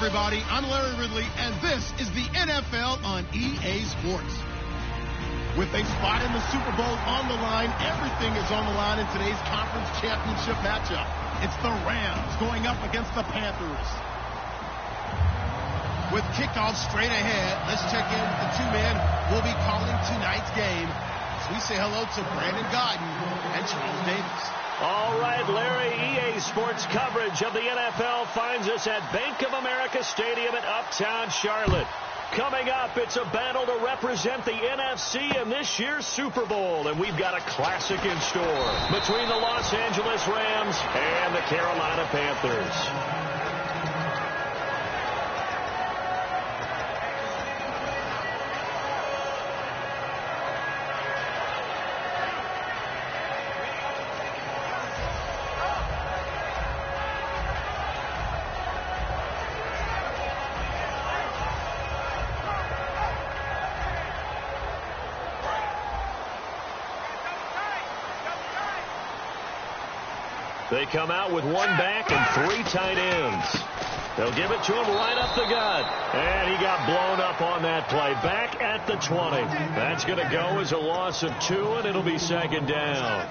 everybody. I'm Larry Ridley, and this is the NFL on EA Sports. With a spot in the Super Bowl on the line, everything is on the line in today's conference championship matchup. It's the Rams going up against the Panthers. With kickoff straight ahead, let's check in with the two men who will be calling tonight's game. As we say hello to Brandon Godden and Charles Davis. All right, Larry, EA Sports coverage of the NFL finds us at Bank of America Stadium in Uptown Charlotte. Coming up, it's a battle to represent the NFC in this year's Super Bowl, and we've got a classic in store between the Los Angeles Rams and the Carolina Panthers. They come out with one back and three tight ends. They'll give it to him right up the gut. And he got blown up on that play. Back at the 20. That's going to go as a loss of 2, and it'll be second down.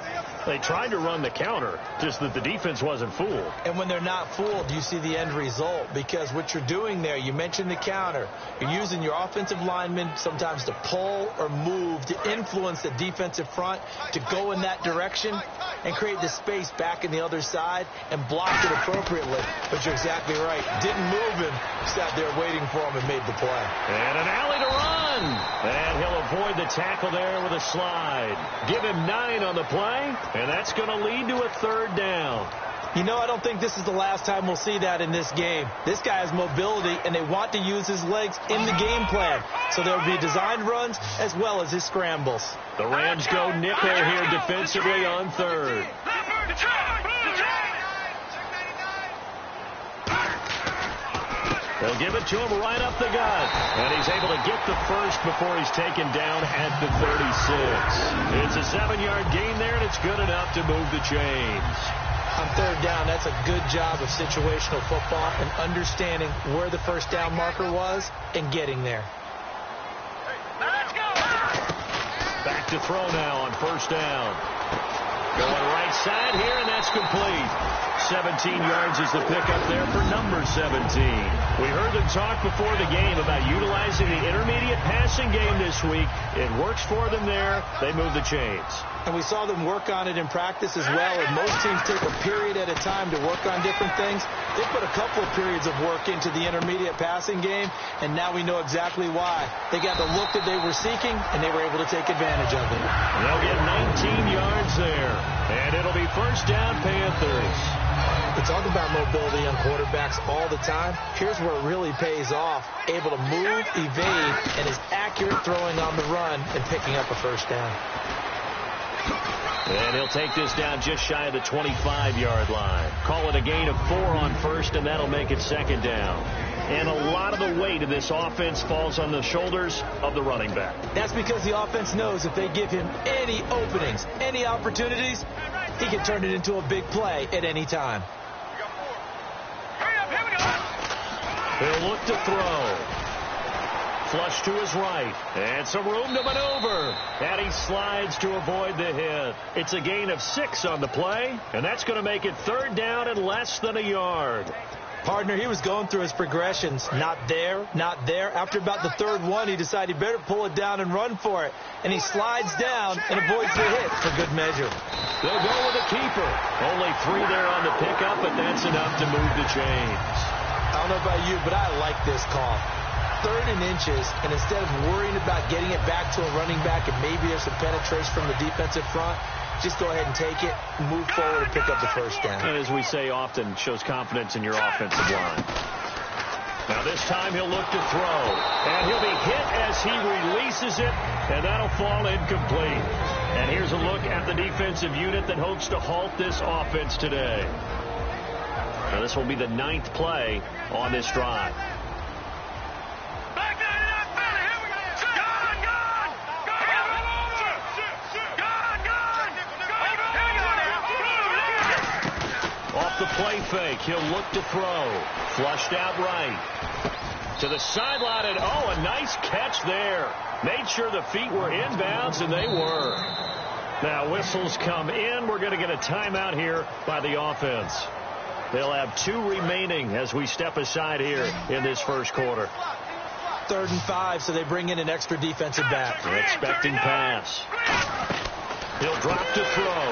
They tried to run the counter, just that the defense wasn't fooled. And when they're not fooled, you see the end result. Because what you're doing there, you mentioned the counter. You're using your offensive linemen sometimes to pull or move, to influence the defensive front, to go in that direction and create the space back in the other side and block it appropriately. But you're exactly right. Didn't move him. Sat there waiting for him and made the play. And an alley to run. And he'll avoid the tackle there with a slide. Give him 9 on the play. And that's going to lead to a third down. You know, I don't think this is the last time we'll see that in this game. This guy has mobility, and they want to use his legs in the game plan. So there will be designed runs as well as his scrambles. The Rams go nickel here defensively on third. They'll give it to him right up the gut. And he's able to get the first before he's taken down at the 36. It's a 7-yard gain there, and it's good enough to move the chains. On third down, that's a good job of situational football and understanding where the first down marker was and getting there. Back to throw now on first down. Going right side here, and that's complete. 17 yards is the pickup there for number 17. We heard them talk before the game about utilizing the intermediate passing game this week. It works for them there. They move the chains. And we saw them work on it in practice as well. And most teams take a period at a time to work on different things. They put a couple of periods of work into the intermediate passing game, and now we know exactly why. They got the look that they were seeking, and they were able to take advantage of it. They'll get 19 yards there, and it'll be first down Panthers. We talk about mobility on quarterbacks all the time. Here's where it really pays off. Able to move, evade, and is accurate throwing on the run and picking up a first down. And he'll take this down just shy of the 25-yard line. Call it a gain of 4 on first, and that'll make it second down. And a lot of the weight of this offense falls on the shoulders of the running back. That's because the offense knows if they give him any openings, any opportunities, he can turn it into a big play at any time. He'll look to throw. Flush to his right. And some room to maneuver. And he slides to avoid the hit. It's a gain of 6 on the play. And that's going to make it third down and less than a yard. Partner, he was going through his progressions. Not there, not there. After about the third one, he decided he better pull it down and run for it. And he slides down and avoids the hit for good measure. They'll go with a keeper. Only 3 there on the pickup, but that's enough to move the chains. I don't know about you, but I like this call. 3rd and inches, and instead of worrying about getting it back to a running back and maybe there's some penetration from the defensive front, just go ahead and take it, move forward, and pick up the first down. And as we say often, shows confidence in your offensive line. Now this time he'll look to throw, and he'll be hit as he releases it, and that'll fall incomplete. And here's a look at the defensive unit that hopes to halt this offense today. Now this will be the 9th play on this drive. Off the play fake, he'll look to throw. Flushed out right. To the sideline, and oh, a nice catch there. Made sure the feet were inbounds, and they were. Now whistles come in. We're going to get a timeout here by the offense. They'll have 2 remaining as we step aside here in this first quarter. 3rd and 5, so they bring in an extra defensive back. An expecting pass. He'll drop to throw.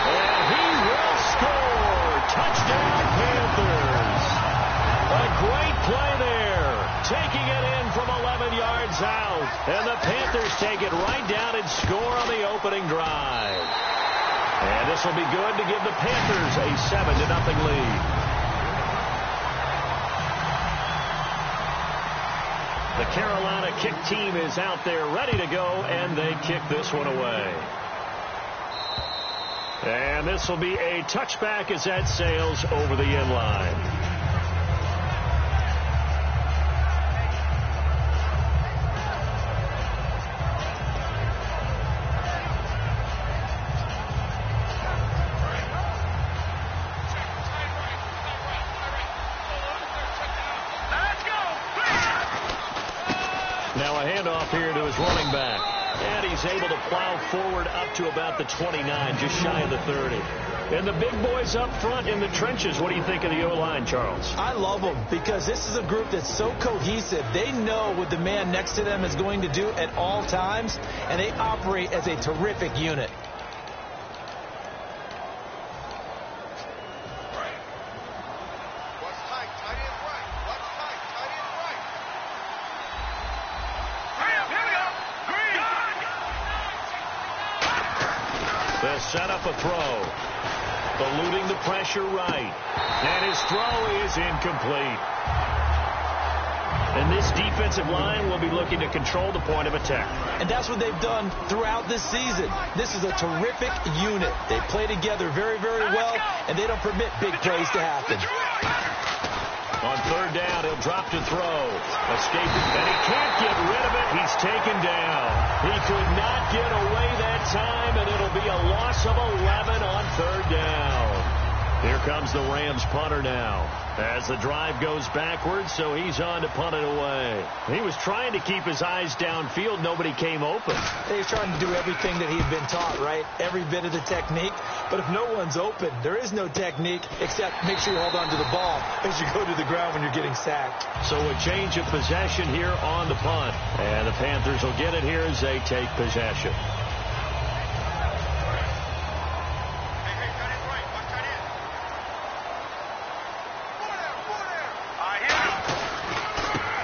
And he will score. Touchdown, Panthers. A great play there. Taking it in from 11 yards out. And the Panthers take it right down and score on the opening drive. And this will be good to give the Panthers a 7-0 lead. The Carolina kick team is out there ready to go, and they kick this one away. And this will be a touchback as that sails over the end line. Now a handoff here to his running back. And he's able to plow forward up to about the 29, just shy of the 30. And the big boys up front in the trenches. What do you think of the O-line, Charles? I love them because this is a group that's so cohesive. They know what the man next to them is going to do at all times, and they operate as a terrific unit. They'll set up a throw. Eluding the pressure right. And his throw is incomplete. And this defensive line will be looking to control the point of attack. And that's what they've done throughout this season. This is a terrific unit. They play together very, very well, and they don't permit big plays to happen. On 3rd down, he'll drop to throw. Escaping, and he can't get rid of it. He's taken down. He could not get away that time, and it'll be a loss of 11 on 3rd down. Here comes the Rams punter now as the drive goes backwards, so he's on to punt it away. He was trying to keep his eyes downfield. Nobody came open. He's trying to do everything that he'd been taught, right? Every bit of the technique. But if no one's open, there is no technique except make sure you hold on to the ball as you go to the ground when you're getting sacked. So a change of possession here on the punt. And the Panthers will get it here as they take possession.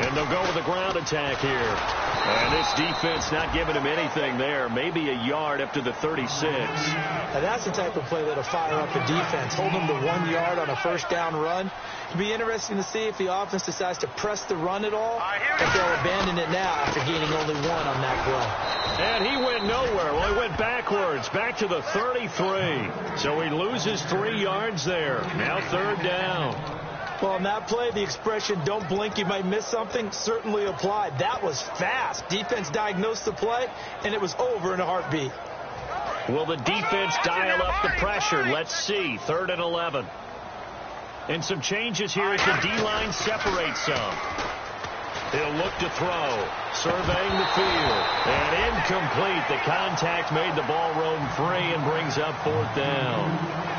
And they'll go with a ground attack here. And this defense not giving him anything there. Maybe a yard up to the 36. Now that's the type of play that'll fire up a defense. Hold them to 1 yard on a 1st down run. It'll be interesting to see if the offense decides to press the run at all, if they'll abandon it now after gaining only 1 on that play. And he went nowhere. Well, he went backwards, back to the 33. So he loses 3 yards there. Now 3rd down. Well, on that play, the expression, don't blink, you might miss something, certainly applied. That was fast. Defense diagnosed the play, and it was over in a heartbeat. Will the defense dial up the pressure? Let's see. 3rd and 11. And some changes here as the D-line separates some. He'll look to throw. Surveying the field. And incomplete. The contact made the ball roam free and brings up 4th down.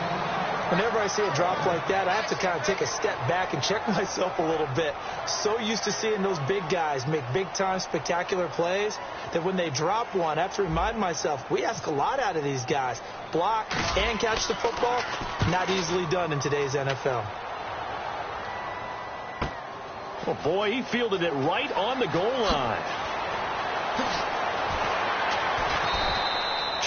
Whenever I see a drop like that, I have to kind of take a step back and check myself a little bit. So used to seeing those big guys make big-time spectacular plays that when they drop one, I have to remind myself, we ask a lot out of these guys. Block and catch the football, not easily done in today's NFL. Oh, boy, he fielded it right on the goal line.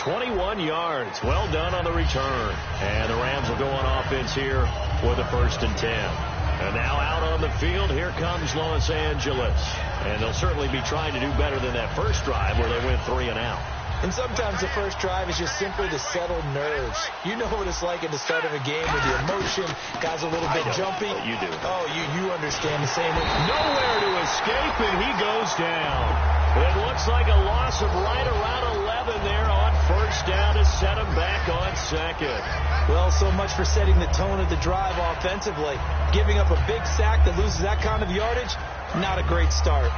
21 yards. Well done on the return. And the Rams will go on offense here with a 1st and 10. And now out on the field, here comes Los Angeles. And they'll certainly be trying to do better than that first drive where they went 3 and out. And sometimes the first drive is just simply to settle nerves. You know what it's like at the start of a game with the emotion. Guys a little bit jumpy. You do. Oh, you understand the same way. Nowhere to escape, and he goes down. It looks like a loss of right around 11 there on 1st down to set him back on second. Well, so much for setting the tone of the drive offensively. Giving up a big sack that loses that kind of yardage, not a great start.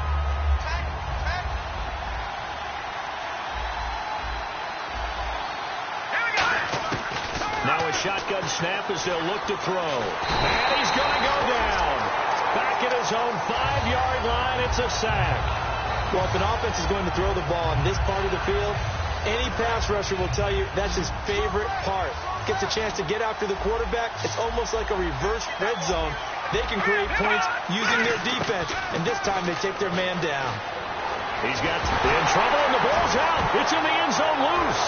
Now a shotgun snap as they'll look to throw. And he's going to go down. Back at his own 5-yard line, it's a sack. Well, if an offense is going to throw the ball in this part of the field, any pass rusher will tell you that's his favorite part. Gets a chance to get after the quarterback. It's almost like a reverse red zone. They can create points using their defense, and this time they take their man down. He's got in trouble, and the ball's out. It's in the end zone loose.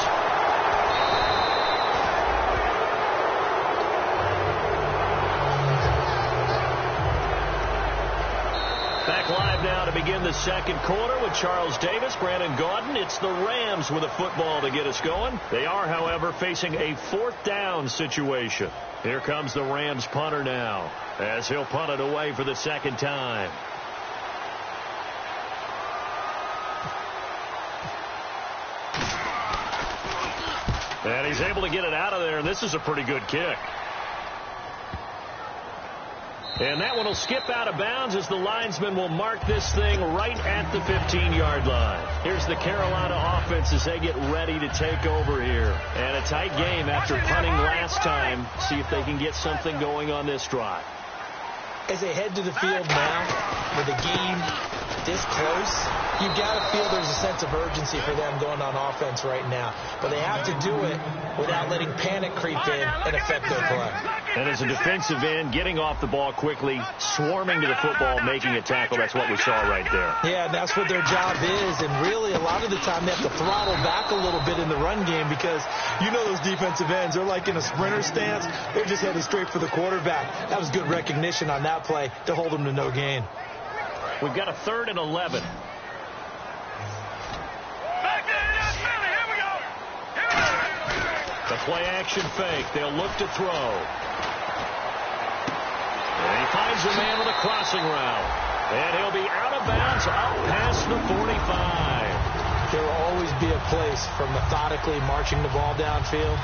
Back live now to begin the second quarter with Charles Davis, Brandon Gaudin. It's the Rams with a football to get us going. They are, however, facing a 4th down situation. Here comes the Rams punter now as he'll punt it away for the second time. And he's able to get it out of there, and this is a pretty good kick. And that one will skip out of bounds as the linesman will mark this thing right at the 15-yard line. Here's the Carolina offense as they get ready to take over here. And a tight game after punting last time. See if they can get something going on this drive. As they head to the field now, with a game this close, you've got to feel there's a sense of urgency for them going on offense right now. But they have to do it without letting panic creep in and affect their play. And as a defensive end, getting off the ball quickly, swarming to the football, making a tackle, that's what we saw right there. Yeah, that's what their job is. And really, a lot of the time, they have to throttle back a little bit in the run game because you know those defensive ends, they're like in a sprinter stance. They're just headed straight for the quarterback. That was good recognition on that play to hold them to no gain. We've got a 3rd and 11. The play-action fake. They'll look to throw. And he finds a man with a crossing route. And he'll be out of bounds out past the 45. There will always be a place for methodically marching the ball downfield.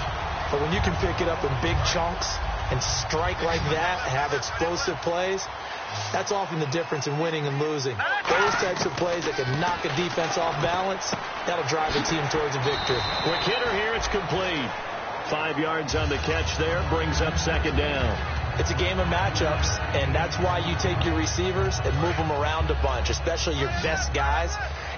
But when you can pick it up in big chunks and strike like that, have explosive plays, that's often the difference in winning and losing. Those types of plays that can knock a defense off balance, that'll drive a team towards a victory. Quick hitter here, it's complete. 5 yards on the catch there, brings up second down. It's a game of matchups, and that's why you take your receivers and move them around a bunch, especially your best guys.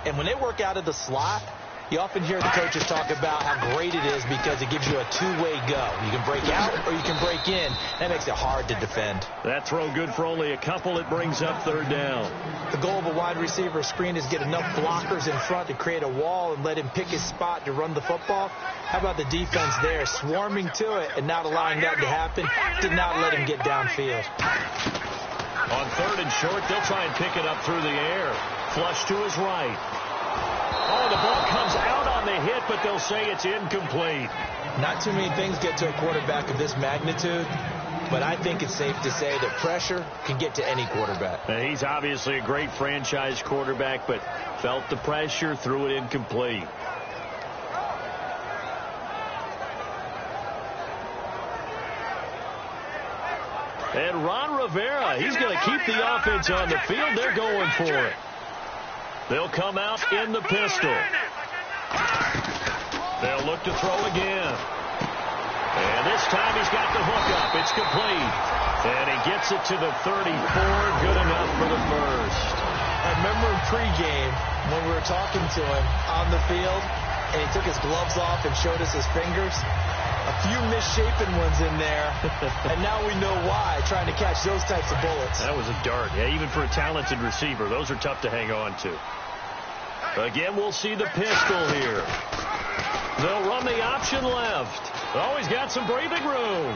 And when they work out of the slot, you often hear the coaches talk about how great it is because it gives you a two-way go. You can break out or you can break in. That makes it hard to defend. That throw good for only a couple. It brings up third down. The goal of a wide receiver screen is get enough blockers in front to create a wall and let him pick his spot to run the football. How about the defense there, swarming to it and not allowing that to happen? Did not let him get downfield. On 3rd and short, they'll try and pick it up through the air. Flush to his right. Oh, the ball comes out on the hit, but they'll say it's incomplete. Not too many things get to a quarterback of this magnitude, but I think it's safe to say that pressure can get to any quarterback. And he's obviously a great franchise quarterback, but felt the pressure, threw it incomplete. And Ron Rivera, he's going to keep the offense on the field. They're going for it. They'll come out in the pistol. They'll look to throw again. And this time he's got the hook up. It's complete. And he gets it to the 34. Good enough for the first. I remember in pregame when we were talking to him on the field, and he took his gloves off and showed us his fingers. A few misshapen ones in there, and now we know why, trying to catch those types of bullets. That was a dart. Yeah, even for a talented receiver, those are tough to hang on to. Again, we'll see the pistol here. They'll run the option left. Oh, he's got some breathing room.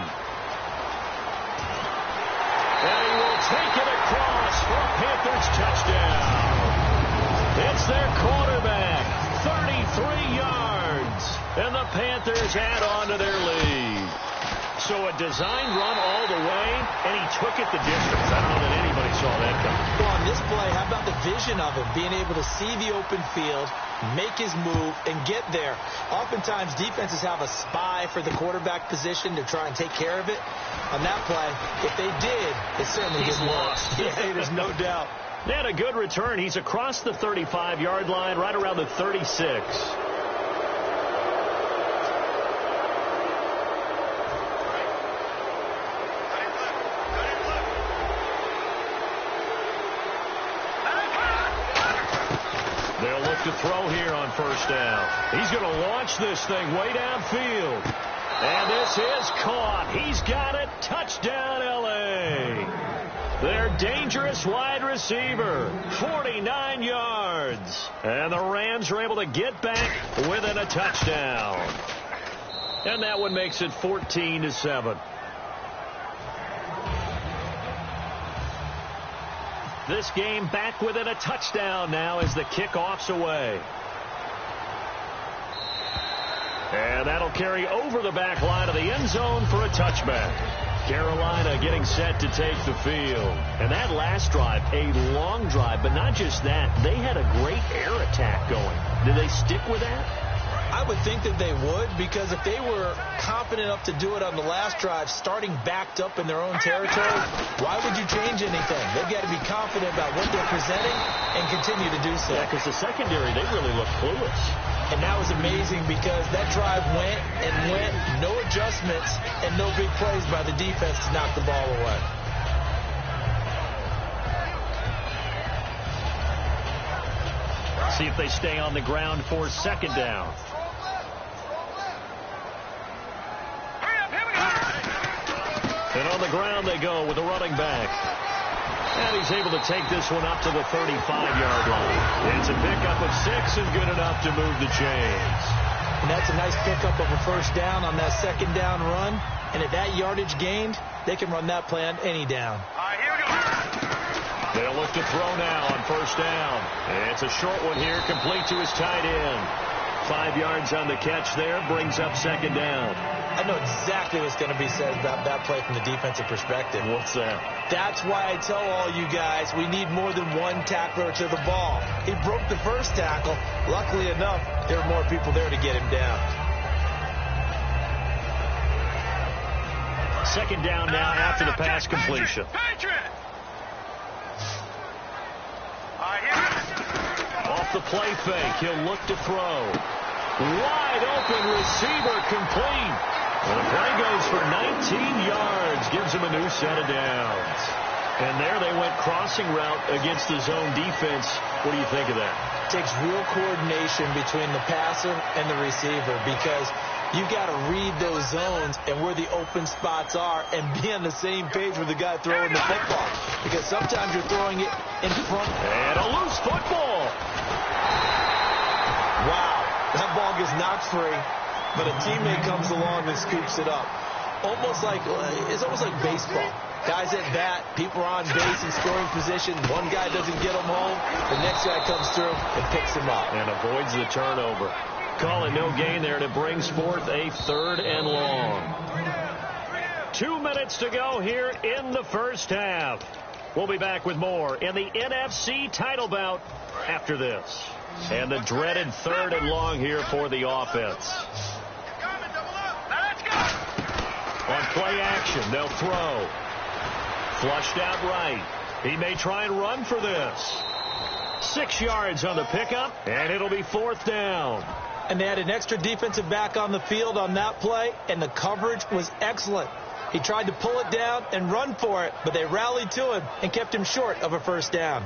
And he will take it across for a Panthers touchdown. It's their quarterback, 33 yards. And the Panthers add on to their lead. So a designed run all the way, and he took it the distance. I don't know that anybody saw that coming. Well, on this play, how about the vision of him, being able to see the open field, make his move, and get there. Oftentimes, defenses have a spy for the quarterback position to try and take care of it. On that play, if they did, it certainly didn't work. Yeah, there's no doubt. They had a good return. He's across the 35-yard line, right around the 36. They'll look to throw here on first down. He's going to launch this thing way downfield. And this is caught. He's got it. Touchdown, L.A. Their dangerous wide receiver, 49 yards. And the Rams are able to get back within a touchdown. And that one makes it 14-7. This game back within a touchdown now as the kickoff's away. And that'll carry over the back line of the end zone for a touchback. Carolina getting set to take the field. And that last drive, a long drive, but not just that. They had a great air attack going. Did they stick with that? I would think that they would, because if they were confident enough to do it on the last drive, starting backed up in their own territory, why would you change anything? They've got to be confident about what they're presenting and continue to do so. Yeah, because the secondary, they really look clueless. And that was amazing because that drive went and went, no adjustments, and no big plays by the defense to knock the ball away. See if they stay on the ground for second down. And on the ground they go with the running back. And he's able to take this one up to the 35-yard line. It's a pickup of 6 and good enough to move the chains. And that's a nice pickup of a first down on that second down run. And at that yardage gained, they can run that play on any down. All right, here we go. They'll look to throw now on first down. And it's a short one here, complete to his tight end. 5 yards on the catch there, brings up second down. I know exactly what's going to be said about that play from the defensive perspective. What's that? That's why I tell all you guys we need more than one tackler to the ball. He broke the first tackle. Luckily enough, there were more people there to get him down. Second down now after the pass completion. Off the play fake, he'll look to throw. Wide open receiver complete. And the play goes for 19 yards, gives him a new set of downs. And there they went crossing route against the zone defense. What do you think of that? It takes real coordination between the passer and the receiver, because you've got to read those zones and where the open spots are and be on the same page with the guy throwing the football. Because sometimes you're throwing it in front. And a loose football. Wow. That ball gets knocked free, but a teammate comes along and scoops it up. It's almost like baseball. Guys at bat, people are on base in scoring position. One guy doesn't get him home. The next guy comes through and picks him up. And avoids the turnover. Calling no gain there, and it brings forth a 3rd and long. 2 minutes to go here in the first half. We'll be back with more in the NFC title bout after this. And the dreaded 3rd and long here for the offense. On play action, they'll throw. Flushed out right. He may try and run for this. 6 yards on the pickup, and it'll be 4th down. And they had an extra defensive back on the field on that play, and the coverage was excellent. He tried to pull it down and run for it, but they rallied to him and kept him short of a first down.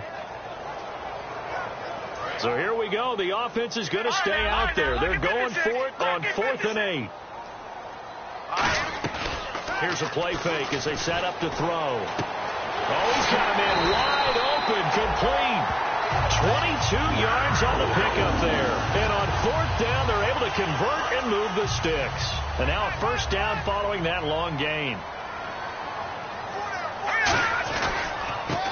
So here we go. The offense is going to stay out there. They're going for it on 4th and 8. Here's a play fake as they set up to throw. Oh, he's got him in wide open, complete. 22 yards on the pickup there. And on 4th down, they're able to convert and move the sticks. And now a first down following that long gain.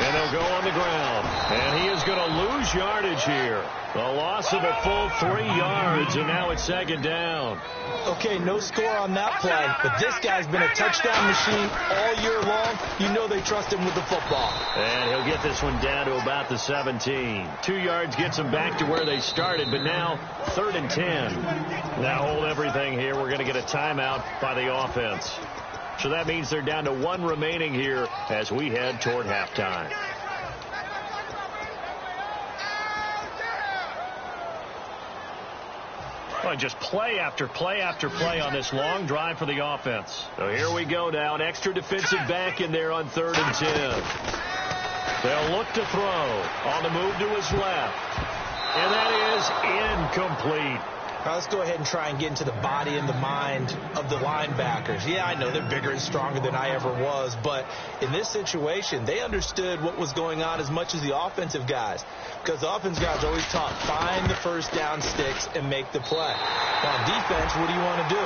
And they'll go on the ground. And he is going to lose yardage here. A loss of a full 3 yards, and now it's second down. Okay, no score on that play, but this guy's been a touchdown machine all year long. You know they trust him with the football. And he'll get this one down to about the 17. 2 yards gets them back to where they started, but now 3rd and 10. Now hold everything here. We're going to get a timeout by the offense. So that means they're down to 1 remaining here as we head toward halftime. Well, just play after play after play on this long drive for the offense. So here we go now. An extra defensive back in there on 3rd and 10. They'll look to throw on the move to his left. And that is incomplete. Now let's go ahead and try and get into the body and the mind of the linebackers. Yeah, I know they're bigger and stronger than I ever was, but in this situation, they understood what was going on as much as the offensive guys, because the offensive guys always taught, find the first down sticks and make the play. Now on defense, what do you want to do?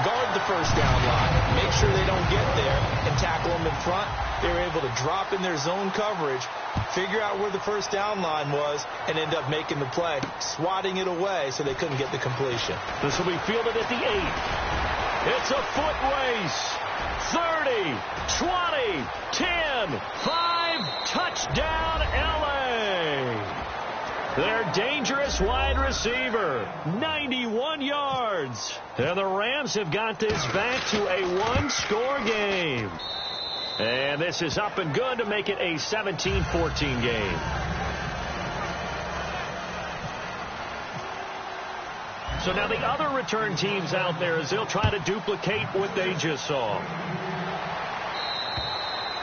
Guard the first down line. Make sure they don't get there and tackle them in front. They were able to drop in their zone coverage, figure out where the first down line was, and end up making the play, swatting it away so they couldn't get the completion. This will be fielded at the 8. It's a foot race. 30, 20, 10, 5, touchdown LA. Their dangerous wide receiver, 91 yards. And the Rams have got this back to a 1-score game. And this is up and good to make it a 17-14 game. So now the other return teams out there as they'll try to duplicate what they just saw.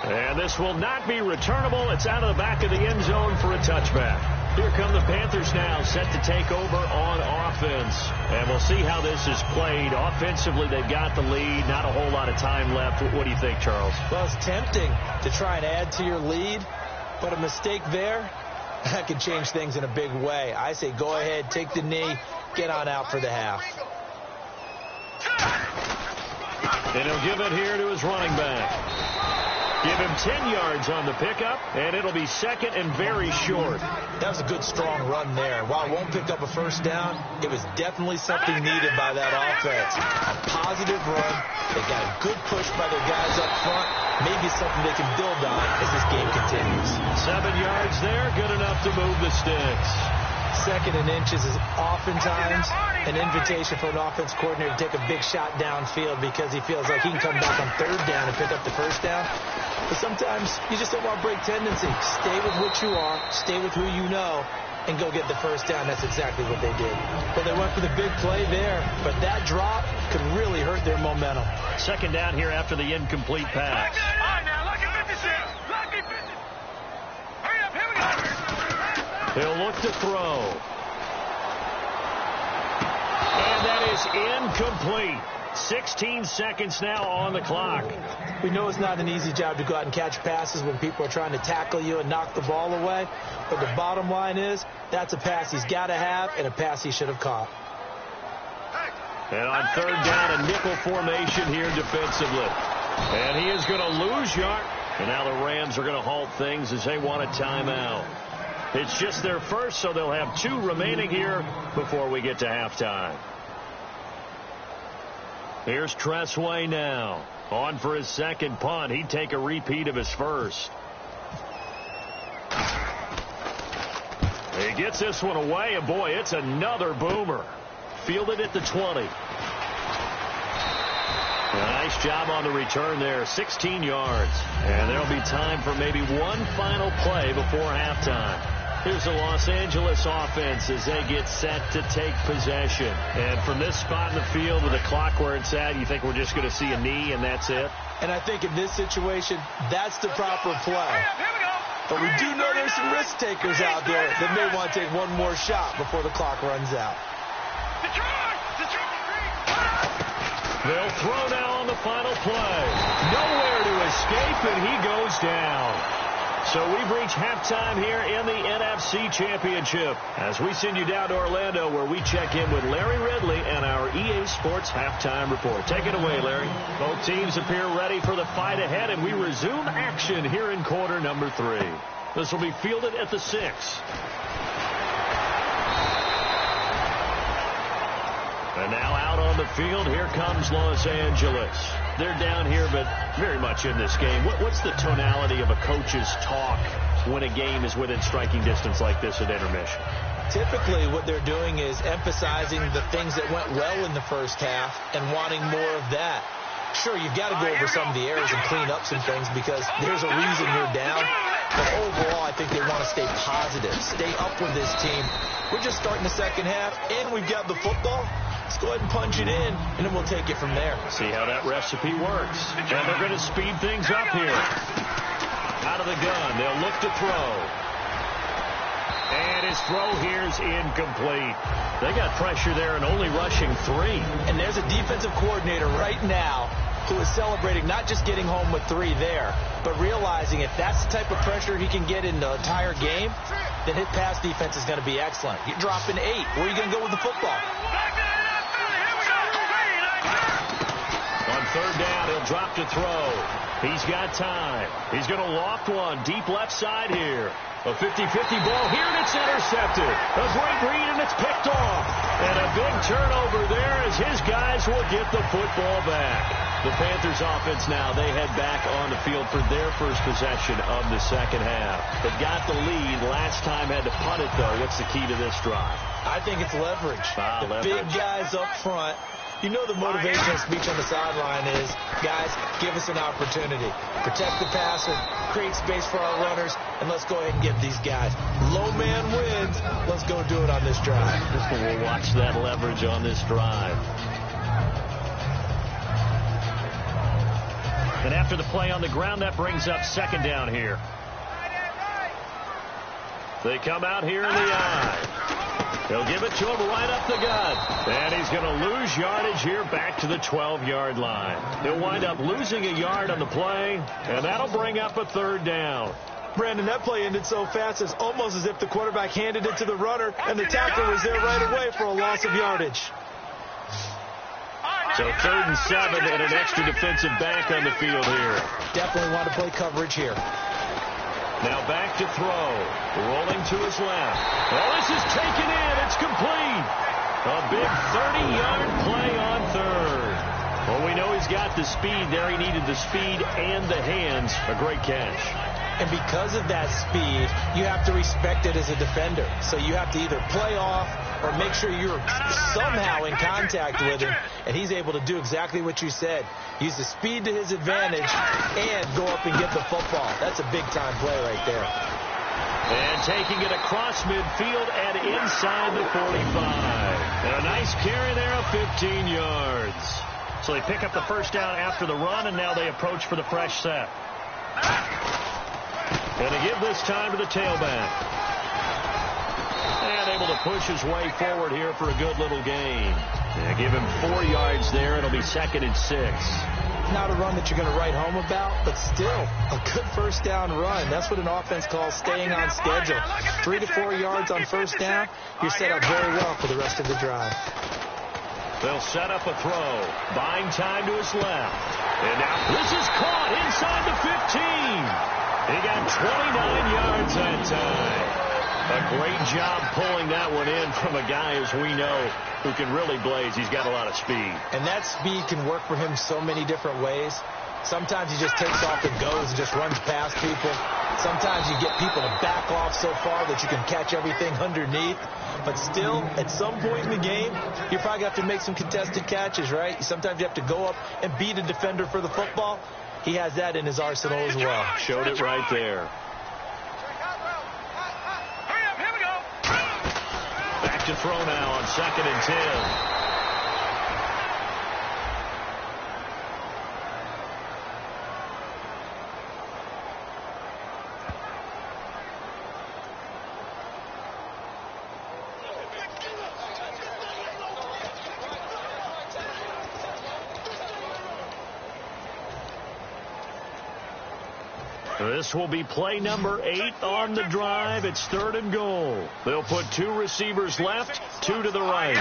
And this will not be returnable. It's out of the back of the end zone for a touchback. Here come the Panthers now, set to take over on offense. And we'll see how this is played. Offensively, they've got the lead. Not a whole lot of time left. What do you think, Charles? Well, it's tempting to try and add to your lead, but a mistake there, that can change things in a big way. I say go ahead, take the knee, get on out for the half. And he'll give it here to his running back. Give him 10 yards on the pickup, and it'll be second and very short. That was a good, strong run there. While it won't pick up a first down, it was definitely something needed by that offense. A positive run. They got a good push by their guys up front. Maybe something they can build on as this game continues. 7 yards there, good enough to move the sticks. 2nd and inches is oftentimes an invitation for an offense coordinator to take a big shot downfield because he feels like he can come back on 3rd down and pick up the first down. But sometimes you just don't want to break tendency. Stay with what you are, stay with who you know, and go get the first down. That's exactly what they did. Well, they went for the big play there, but that drop could really hurt their momentum. 2nd down here after the incomplete pass. He'll look to throw. And that is incomplete. 16 seconds now on the clock. We know it's not an easy job to go out and catch passes when people are trying to tackle you and knock the ball away. But the bottom line is, that's a pass he's got to have and a pass he should have caught. And on 3rd down, a nickel formation here defensively. And he is going to lose yard. And now the Rams are going to halt things as they want a timeout. It's just their first, so they'll have 2 remaining here before we get to halftime. Here's Tressway now. On for his 2nd punt. He'd take a repeat of his first. He gets this one away, and boy, it's another boomer. Fielded at the 20. Nice job on the return there, 16 yards. And there'll be time for maybe one final play before halftime. Here's the Los Angeles offense as they get set to take possession. And from this spot in the field with the clock where it's at, you think we're just going to see a knee and that's it? And I think in this situation, that's the proper play. But we do know there's some risk takers out there that may want to take one more shot before the clock runs out. They'll throw now on the final play. Nowhere to escape, and he goes down. So we've reached halftime here in the NFC Championship as we send you down to Orlando where we check in with Larry Ridley and our EA Sports Halftime Report. Take it away, Larry. Both teams appear ready for the fight ahead, and we resume action here in quarter number 3. This will be fielded at the 6. And now out on the field, here comes Los Angeles. They're down here, but very much in this game. What's the tonality of a coach's talk when a game is within striking distance like this at intermission? Typically, what they're doing is emphasizing the things that went well in the first half and wanting more of that. Sure, you've got to go over some of the errors and clean up some things because there's a reason you're down. But overall, I think they want to stay positive, stay up with this team. We're just starting the second half, and we've got the football. Let's go ahead and punch it in, and then we'll take it from there. See how that recipe works. And they're going to speed things up here. Out of the gun, they'll look to throw. And his throw here's incomplete. They got pressure there and only rushing 3. And there's a defensive coordinator right now who is celebrating not just getting home with 3 there, but realizing if that's the type of pressure he can get in the entire game, then his pass defense is going to be excellent. You're dropping 8. Where are you going to go with the football? On third down, he'll drop to throw. He's got time. He's going to loft one deep left side here. A 50-50 ball here, and it's intercepted. A great read, and it's picked off. And a big turnover there as his guys will get the football back. The Panthers offense now, they head back on the field for their first possession of the second half. They got the lead. Last time had to punt it, though. What's the key to this drive? I think it's leverage. Leverage. Big guys up front. You know the motivational speech on the sideline is, guys, give us an opportunity. Protect the passer, create space for our runners, and let's go ahead and get these guys. Low man wins. Let's go do it on this drive. We'll watch that leverage on this drive. And after the play on the ground, that brings up second down here. They come out here in the eye. They'll give it to him right up the gut. And he's going to lose yardage here back to the 12-yard line. He'll wind up losing a yard on the play, and that'll bring up a third down. Brandon, that play ended so fast, it's almost as if the quarterback handed it to the runner, and the tackle was there right away for a loss of yardage. So 3rd and 7 and an extra defensive back on the field here. Definitely want to play coverage here. Now back to throw. Rolling to his left. Oh, this is taken in. It's complete. A big 30-yard play on third. Well, we know he's got the speed there. He needed the speed and the hands. A great catch. And because of that speed, you have to respect it as a defender. So you have to either play off or make sure you're somehow in contact with him. And he's able to do exactly what you said. Use the speed to his advantage and go up and get the football. That's a big-time play right there. And taking it across midfield and inside the 45. And a nice carry there of 15 yards. So they pick up the first down after the run, and now they approach for the fresh set. And they give this time to the tailback. And able to push his way forward here for a good little gain. Yeah, give him 4 yards there. It'll be 2nd and 6. Not a run that you're going to write home about, but still a good first down run. That's what an offense calls staying on schedule. 3 to 4 yards on first down. You're set up very well for the rest of the drive. They'll set up a throw. Buying time to his left. And now this is caught inside the 15. He got 29 yards that time. A great job pulling that one in from a guy, as we know, who can really blaze. He's got a lot of speed. And that speed can work for him so many different ways. Sometimes he just takes off and goes and just runs past people. Sometimes you get people to back off so far that you can catch everything underneath. But still, at some point in the game, you probably have to make some contested catches, right? Sometimes you have to go up and beat a defender for the football. He has that in his arsenal as well. Showed it right there. Back to throw now on 2nd and 10. This will be play number 8 on the drive. It's 3rd and goal. They'll put 2 receivers left, 2 to the right.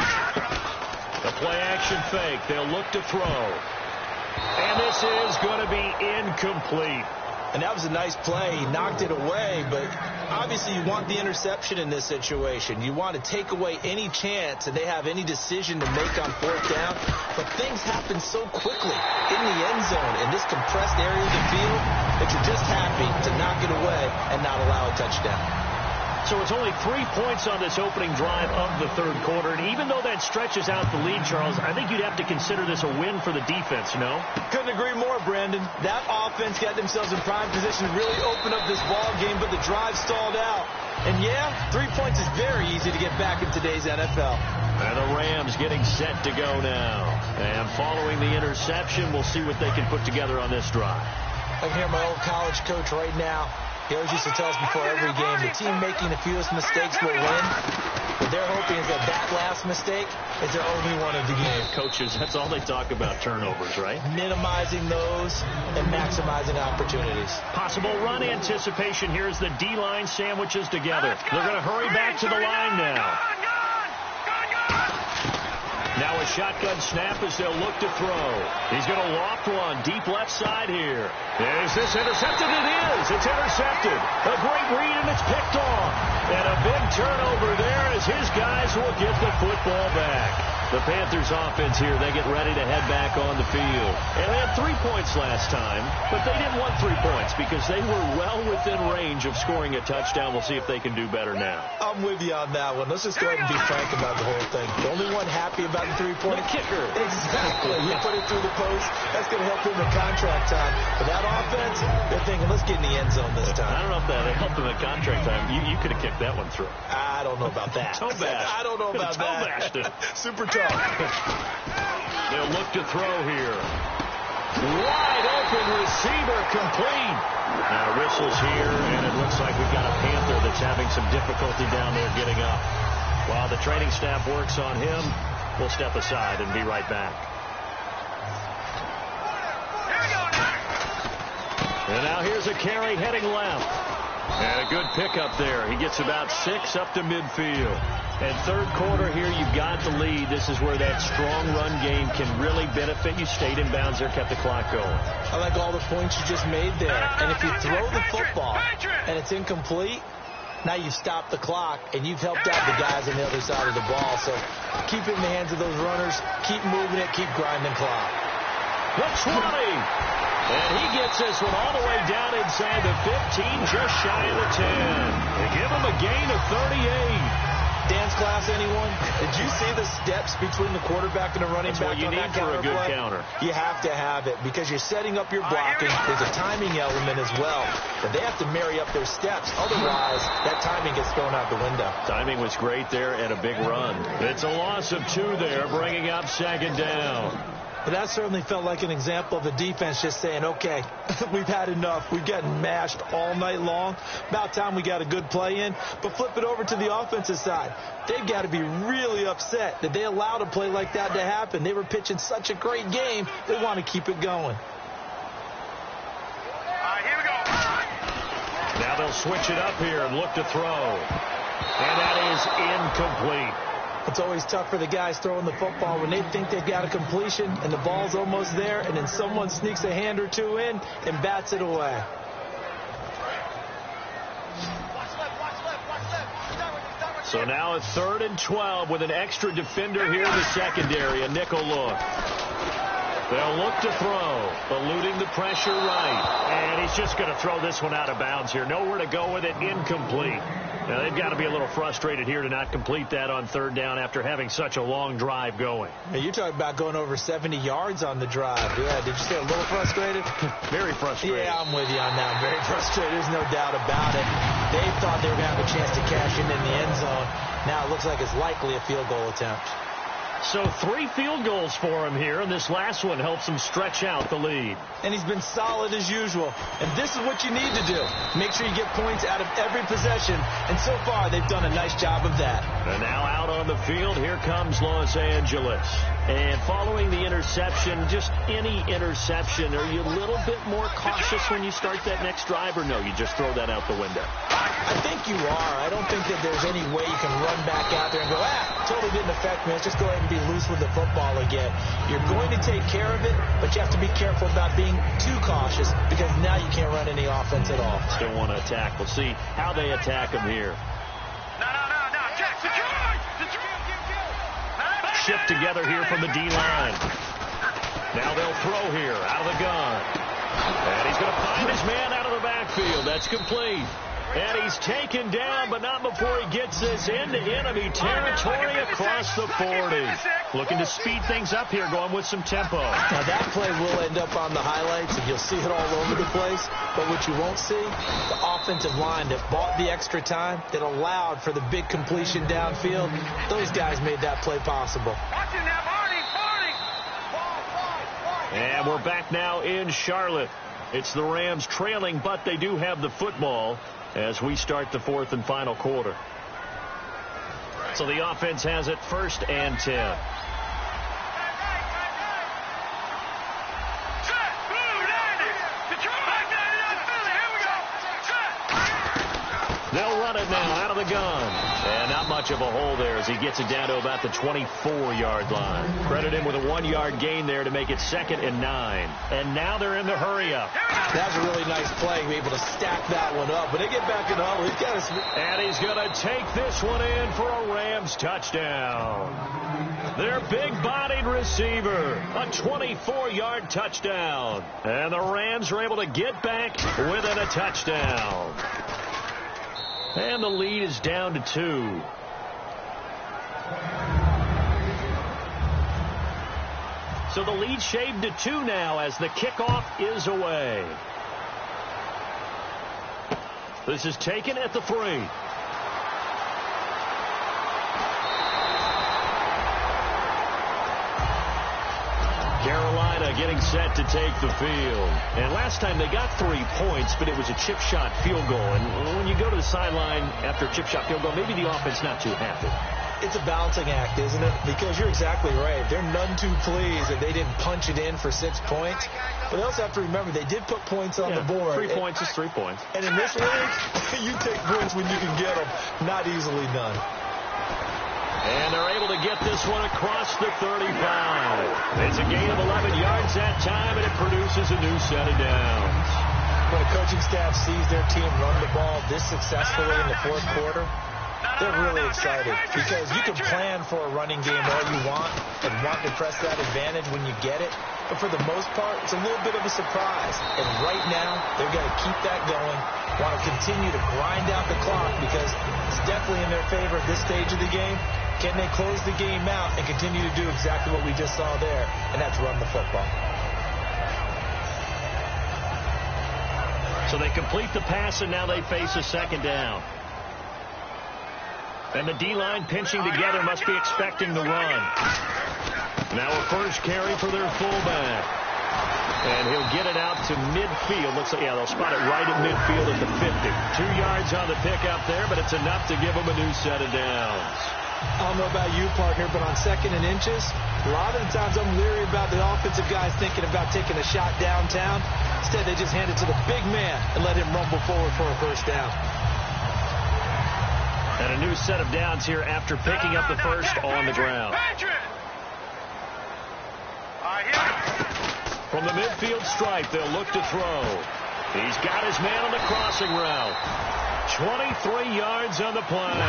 The play-action fake. They'll look to throw. And this is going to be incomplete. And that was a nice play. He knocked it away, but obviously you want the interception in this situation. You want to take away any chance that they have any decision to make on 4th down. But things happen so quickly in the end zone in this compressed area of the field that you're just happy to knock it away and not allow a touchdown. So it's only 3 points on this opening drive of the 3rd quarter. And even though that stretches out the lead, Charles, I think you'd have to consider this a win for the defense, no? Couldn't agree more, Brandon. That offense got themselves in prime position to really open up this ball game, but the drive stalled out. And, yeah, 3 points is very easy to get back in today's NFL. And the Rams getting set to go now. And following the interception, we'll see what they can put together on this drive. I can hear my old college coach right now. He always used to tell us before every game, the team making the fewest mistakes will win. What they're hoping is that last mistake is their only one of the game. Coaches, that's all they talk about, turnovers, right? Minimizing those and maximizing opportunities. Possible run anticipation here as the D-line sandwiches together. They're going to hurry back to the line now. Now a shotgun snap as they'll look to throw. He's going to loft one deep left side here. Is this intercepted? It is. It's intercepted. A great read, and it's picked off. And a big turnover there as his guys will get the football back. The Panthers offense here, they get ready to head back on the field. And they had 3 points last time, but they didn't want 3 points because they were well within range of scoring a touchdown. We'll see if they can do better now. I'm with you on that one. Let's just go ahead and be frank about the whole thing. The only one happy about the 3-point kicker. Exactly. You put it through the post. That's going to help him in contract time. But that offense, they're thinking, let's get in the end zone this time. I don't know if that helped him in contract time. You could have kicked that one through. I don't know about that. Toe bash. I don't know about that. Super tough. They'll look to throw here. Wide open receiver complete. Now whistles here, and it looks like we've got a Panther that's having some difficulty down there getting up. While the training staff works on him, we'll step aside and be right back. And now here's a carry heading left. And a good pickup there. He gets about 6 up to midfield. And 3rd quarter here, you've got the lead. This is where that strong run game can really benefit you. Stayed in bounds there, kept the clock going. I like all the points you just made there. And if you throw the football and it's incomplete, now you've stopped the clock and you've helped out the guys on the other side of the ball. So keep it in the hands of those runners. Keep moving it. Keep grinding clock. The 20. And he gets this one all the way down inside the 15, just shy of the 10. They give him a gain of 38. Dance class, anyone? Did you see the steps between the quarterback and the running back? That's what you need for a good counter. You have to have it because you're setting up your blocking. There's a timing element as well. But they have to marry up their steps. Otherwise, that timing gets thrown out the window. Timing was great there and a big run. It's a loss of 2 there, bringing up 2nd down. But that certainly felt like an example of the defense just saying, okay, we've had enough. We've gotten mashed all night long. About time we got a good play in. But flip it over to the offensive side. They've got to be really upset that they allowed a play like that to happen. They were pitching such a great game. They want to keep it going. Here we go. Now they'll switch it up here and look to throw. And that is incomplete. It's always tough for the guys throwing the football when they think they've got a completion and the ball's almost there, and then someone sneaks a hand or two in and bats it away. So now it's 3rd and 12 with an extra defender here in the secondary, a nickel look. They'll look to throw, eluding the pressure right. And he's just going to throw this one out of bounds here. Nowhere to go with it, incomplete. Now, they've got to be a little frustrated here to not complete that on 3rd down after having such a long drive going. Hey, you're talking about going over 70 yards on the drive. Yeah, did you say a little frustrated? Very frustrated. Yeah, I'm with you on that. Very frustrated. There's no doubt about it. They thought they were going to have a chance to cash in the end zone. Now it looks like it's likely a field goal attempt. So 3 field goals for him here, and this last one helps him stretch out the lead. And he's been solid as usual. And this is what you need to do. Make sure you get points out of every possession. And so far, they've done a nice job of that. And now out on the field, here comes Los Angeles. And following the interception. interception, just any interception, are you a little bit more cautious when you start that next drive, or no, you just throw that out the window? I think you are. I don't think that there's any way you can run back out there and go, totally didn't affect me. Let's just go ahead and be loose with the football again. You're going to take care of it, but you have to be careful about being too cautious because now you can't run any offense at all. Still want to attack. We'll see how they attack him here. No. Jackson, Shift together here from the D-line. Now they'll throw here out of the gun. And he's going to find his man out of the backfield. That's complete. And he's taken down, but not before he gets this into enemy territory across the 40. Looking to speed things up here, going with some tempo. Now that play will end up on the highlights, and you'll see it all over the place. But what you won't see, the offensive line that bought the extra time, that allowed for the big completion downfield, those guys made that play possible. And we're back now in Charlotte. It's the Rams trailing, but they do have the football as we start the fourth and final quarter. So the offense has it 1st and 10. They'll run it now out of the gun. And not much of a hole there as he gets it down to about the 24-yard line. Credit him with a 1-yard gain there to make it 2nd and 9. And now they're in the hurry-up. That's a really nice play, be able to stack that one up. But they get back in the huddle. And he's going to take this one in for a Rams touchdown. Their big-bodied receiver, a 24-yard touchdown. And the Rams are able to get back within a touchdown. And the lead is down to 2. So the lead shaved to 2 now as the kickoff is away. This is taken at the 3. Carolina getting set to take the field. And last time they got 3 points, but it was a chip shot field goal. And when you go to the sideline after a chip shot field goal, maybe the offense not too happy. It's a balancing act, isn't it? Because you're exactly right. They're none too pleased that they didn't punch it in for 6 points. But they also have to remember they did put points on the board. 3 points is 3 points. And in this league, you take points when you can get them. Not easily done. And they're able to get this one across the 35. It's a gain of 11 yards that time, and it produces a new set of downs. When a coaching staff sees their team run the ball this successfully in the 4th quarter, they're really excited because you can plan for a running game all you want and want to press that advantage when you get it. But for the most part, it's a little bit of a surprise. And right now, they're going to keep that going, want to continue to grind out the clock because it's definitely in their favor at this stage of the game. Can they close the game out and continue to do exactly what we just saw there, and that's run the football? So they complete the pass, and now they face a 2nd down. And the D-line pinching together must be expecting the run. Now a first carry for their fullback. And he'll get it out to midfield. Looks like, they'll spot it right at midfield at the 50. 2 yards on the pickup there, but it's enough to give them a new set of downs. I don't know about you, partner, but on 2nd and inches, a lot of the times I'm leery about the offensive guys thinking about taking a shot downtown. Instead, they just hand it to the big man and let him rumble forward for a first down. And a new set of downs here after picking up the first on the ground. From the midfield stripe, they'll look to throw. He's got his man on the crossing route. 23 yards on the play.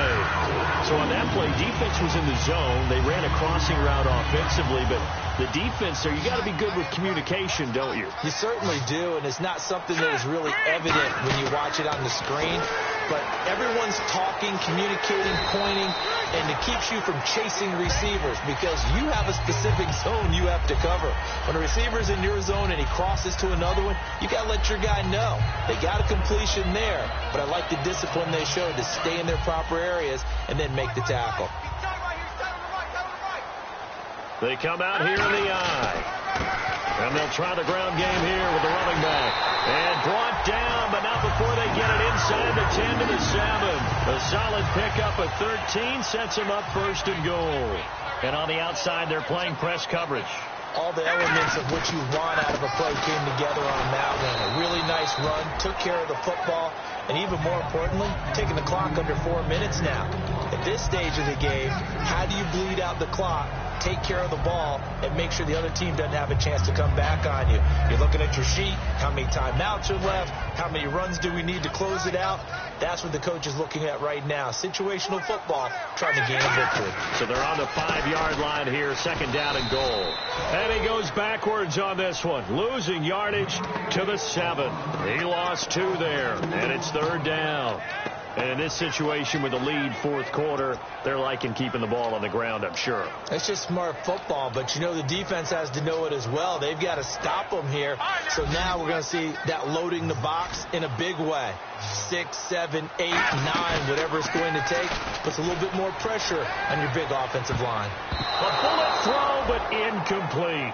So on that play, defense was in the zone. They ran a crossing route offensively, but the defense there, you got to be good with communication, don't you? You certainly do, and it's not something that is really evident when you watch it on the screen. But everyone's talking, communicating, pointing, and it keeps you from chasing receivers because you have a specific zone you have to cover. When a receiver's in your zone and he crosses to another one, you got to let your guy know. They got a completion there, but I like the discipline they showed to stay in their proper areas and then make the tackle. They come out here in the eye. And they'll try the ground game here with the running back. And brought down, but not before they get it inside the 10 to the 7. A solid pickup of 13 sets them up 1st and goal. And on the outside, they're playing press coverage. all the elements of what you want out of a play came together on that one. A really nice run, took care of the football, and even more importantly, taking the clock under 4 minutes now. At this stage of the game, how do you bleed out the clock, take care of the ball, and make sure the other team doesn't have a chance to come back on you? You're looking at your sheet, how many timeouts are left, how many runs do we need to close it out? That's what the coach is looking at right now. Situational football, trying to gain a victory. So they're on the 5-yard line here, 2nd down and goal. And he goes backwards on this one, losing yardage to the 7. He lost 2 there, and it's 3rd down. And in this situation with the lead 4th quarter, they're liking keeping the ball on the ground, I'm sure. It's just smart football, but you know the defense has to know it as well. They've got to stop them here. So now we're going to see that loading the box in a big way. 6, 7, 8, 9, whatever it's going to take, puts a little bit more pressure on your big offensive line. A bullet throw, but incomplete.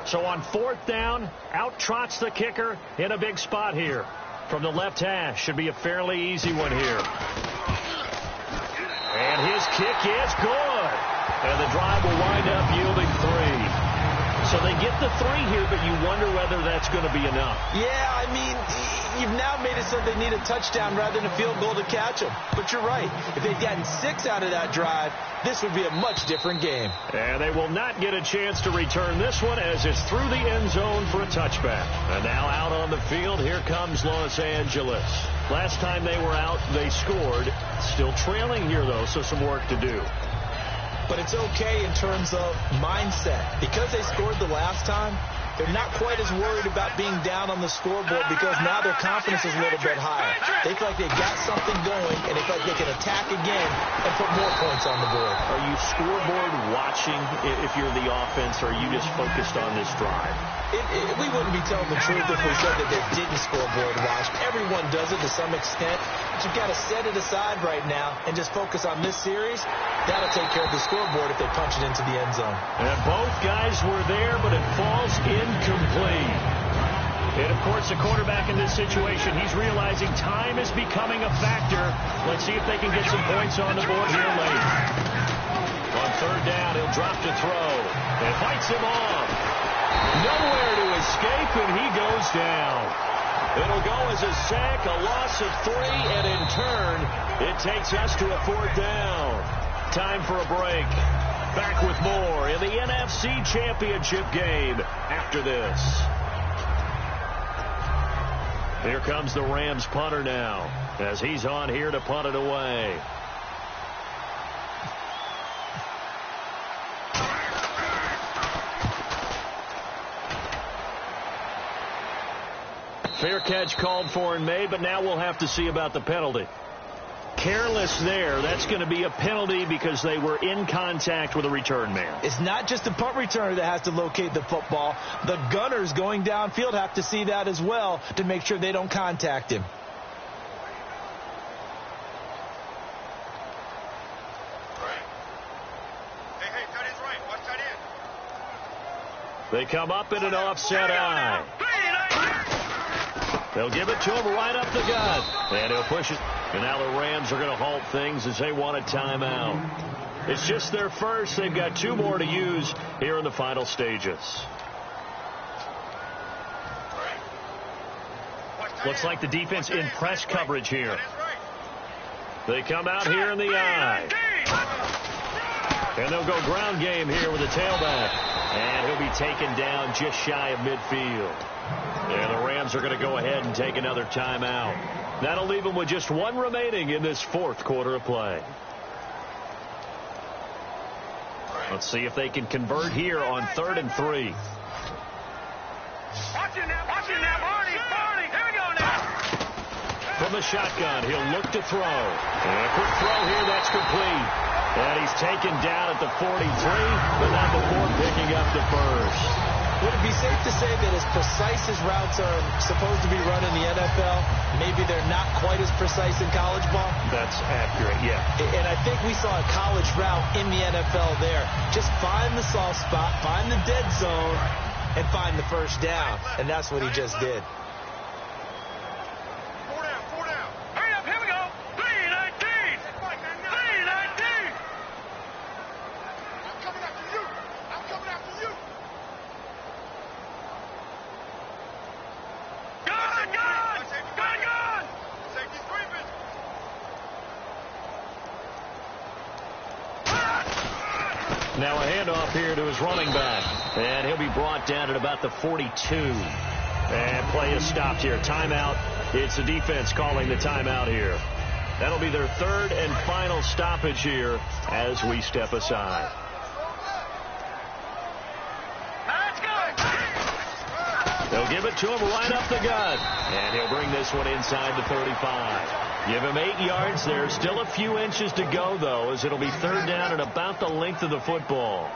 So on 4th down, out trots the kicker in a big spot here. From the left hash, should be a fairly easy one here. And his kick is good. And the drive will wind up yielding 3. So they get the 3 here, but you wonder whether that's going to be enough. Yeah, I mean, you've now made it so they need a touchdown rather than a field goal to catch them. But you're right. If they'd gotten 6 out of that drive, this would be a much different game. And they will not get a chance to return this one as it's through the end zone for a touchback. And now out on the field, here comes Los Angeles. Last time they were out, they scored. Still trailing here, though, so some work to do. But it's okay in terms of mindset. Because they scored the last time, they're not quite as worried about being down on the scoreboard because now their confidence is a little bit higher. They feel like they've got something going, and they feel like they can attack again and put more points on the board. Are you scoreboard watching if you're the offense, or are you just focused on this drive? We wouldn't be telling the truth if we said that they didn't scoreboard watch. Everyone does it to some extent. But you've got to set it aside right now and just focus on this series. That'll take care of the scoreboard if they punch it into the end zone. And both guys were there, but it falls incomplete. And, of course, the quarterback in this situation, he's realizing time is becoming a factor. Let's see if they can get some points on the board here late. On 3rd down, he'll drop to throw. And fights him off. Nowhere to escape, and he goes down. It'll go as a sack, a loss of 3, and in turn, it takes us to a 4th down. Time for a break. Back with more in the NFC Championship game after this. Here comes the Rams punter now as he's on here to punt it away. Fair catch called for and made, but now we'll have to see about the penalty. Careless there. That's going to be a penalty because they were in contact with a return man. It's not just the punt returner that has to locate the football. The gunners going downfield have to see that as well to make sure they don't contact him. Hey, tight end's right. Watch tight end. They come up in an offset eye. They'll give it to him right up the gut. And he'll push it. And now the Rams are going to halt things as they want a timeout. It's just their first. They've got 2 more to use here in the final stages. Looks like the defense in press coverage here. They come out here in the eye. And they'll go ground game here with a tailback. And he'll be taken down just shy of midfield. And the Rams are going to go ahead and take another timeout. That'll leave them with just 1 remaining in this 4th quarter of play. Let's see if they can convert here on 3rd and 3. Watch it now, Barney, here we go now. From the shotgun, he'll look to throw. And a quick throw here, that's complete. And he's taken down at the 43, but not before picking up the first. Would it be safe to say that as precise as routes are supposed to be run in the NFL, maybe they're not quite as precise in college ball? That's accurate, yeah. And I think we saw a college route in the NFL there. Just find the soft spot, find the dead zone, and find the first down. And that's what he just did. 4 down. Hurry up, here we go. 3-19. Now a handoff here to his running back. And he'll be brought down at about the 42. And play is stopped here. Timeout. It's the defense calling the timeout here. That'll be their third and final stoppage here as we step aside. They'll give it to him right up the gut. And he'll bring this one inside the 35. Give him 8 yards there. Still a few inches to go, though, as it'll be third down at about the length of the football.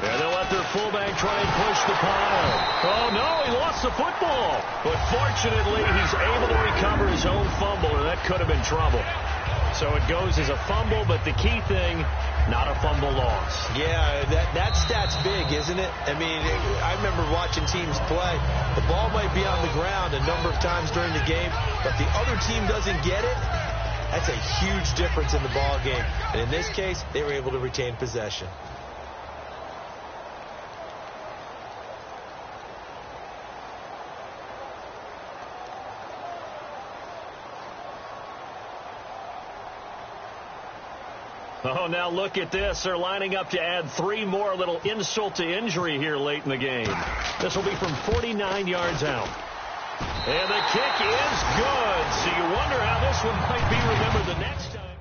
And they'll let their fullback try and push the pile. Oh, no, he lost the football. But fortunately, he's able to recover his own fumble, or that could have been trouble. So it goes as a fumble, but the key thing, not a fumble loss. Yeah, that stat's big, isn't it? I mean, I remember watching teams play. The ball might be on the ground a number of times during the game, but the other team doesn't get it. That's a huge difference in the ball game. And in this case, they were able to retain possession. Oh, now look at this. They're lining up to add 3 more, a little insult to injury here late in the game. This will be from 49 yards out. And the kick is good. So you wonder how this one might be remembered the next time.